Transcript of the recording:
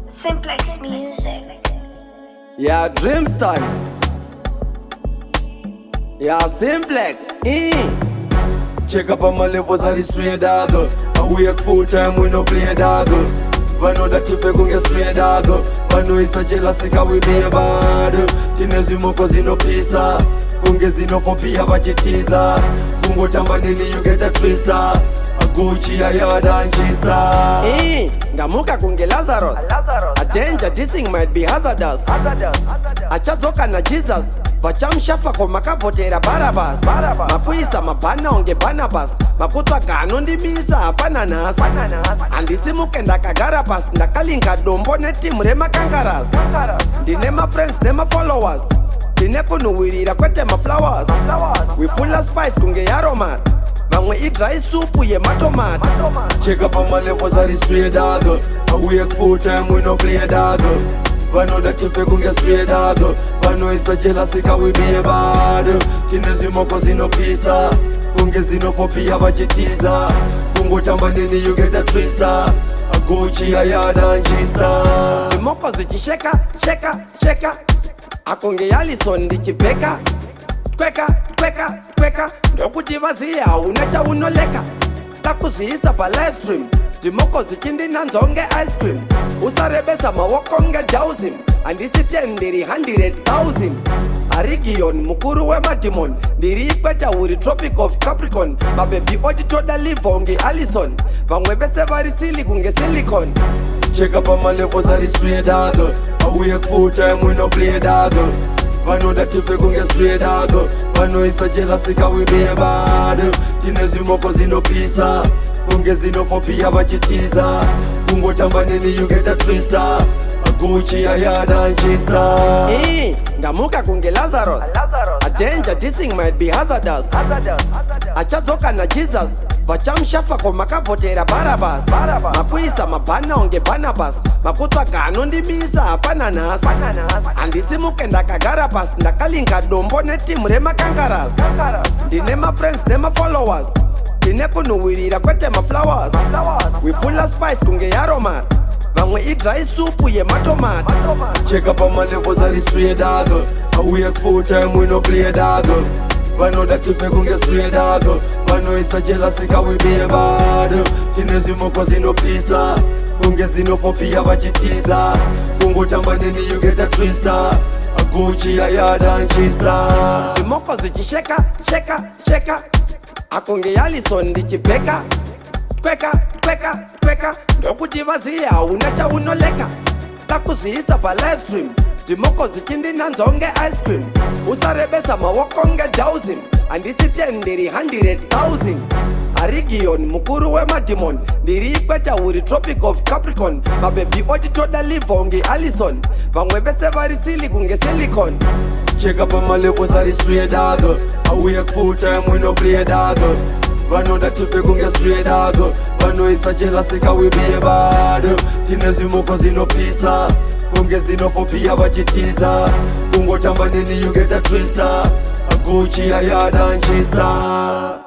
Simplex music. Yeah, dreams time. Yeah, Simplex. Check up on my levels are the straight dog. I work full time, we no play dog. But know that if I gon' get straight dog, but know it's a jealousy cause we be bad. Tinezimo cause you no pizza. Ungezino for pia vachitiza. Kungo tambanini you get a twister. Gucci a yada and chista. Ngamuka kunge Lazarus. A danger, this thing might be hazardous. Achazoka na Jesus. Vachamshafa kwa makavotera Barabas. Mapuisa mapana onge Barnabas. Makutwa kanundi misa hapana nas. Andisimuke ndakagarapas. Ndakalinka dombo neti mrema kangaras. Dinema friends, nema followers. Dinekunuwirira kwete ma flowers. We full of spice kunge aromat. Vangwe eat rice soup ye matomat. Check up on my levels are the straight dog. I work full time we no play dog. But know that if you gon' get straight dog, but know it's a jealousy cause we be bad. Tinezimo cause you no pizza. Ungezino for pia vachitiza. Kungo tambanini you get a twister. A Gucci a yada and chista. Simoko zichisheka, sheka, sheka. Akonge Alison ndichipeka. Kweka ndokutivazia unecha unoleka. Takuziisa pa live stream. Zimoko zichindi nanzonge ice cream. Usarebesa mawokonge jausim. Andisitendiri 100,000. Arigion mukuru we matimon. Ndiri ikweta uri tropic of Capricorn. Mabebi oti toda livonge Alison. Vangwebese varisili kunge silicon. Check up on my levels are the straight dog. I work full time we no play dog. But know that if you gon' get straight dog, but know it's a jealousy cause we be bad. Tinezimo cause you no pizza. Ungezino for pia vachitiza. Kungo tambanini you get a twister. A Gucci a yada and chista. Ngamuka kunge Lazarus. A danger, this thing might be hazardous. Achazoka na Jesus. Vachamshafa kwa makavotera Barabas. Mapuisa mapana onge Barnabas. Makutwa kanundi misa hapana nas. Andisimuke ndakagarapas. Ndakalinka dombo neti mrema kangaras. Dinema friends, nema followers. Dinekunuwirira kwete ma flowers. We full of spice kunge aromat. Vangwe eat rice soup ye matomat. Check up on my levels are the straight dog. I work full time we no play dog. But know that if you gon' get straight dog, but know it's a jealousy cause we be bad. Tinezimo cause you no pizza. Ungezino for pia vachitiza. Kungo tambanini you get a twister. A Gucci a yada and chista. Simoko zichisheka, sheka. Akonge Alison ndichipeka. Kweka ndokutivazia unecha unoleka. Takuziisa pa live stream. Zimoko zichindi nanzonge ice cream. Usarebesa mawokonge jausim. Andisitendiri 100,000. Arigion mukuru we matimon. Ndiri ikweta uri tropic of Capricorn. Mabebi oti toda livonge Alison. Vangwebese varisili kunge silicon. Check up on my levels are the straight dog. I work full time we no play dog. But know that if you gon' get straight dog, but know it's a jealousy cause we be bad. Tinezimo cause you no pizza. Ungezino for pia vachitiza. Kungo tambanini you get a twister. A Gucci a yada and chista.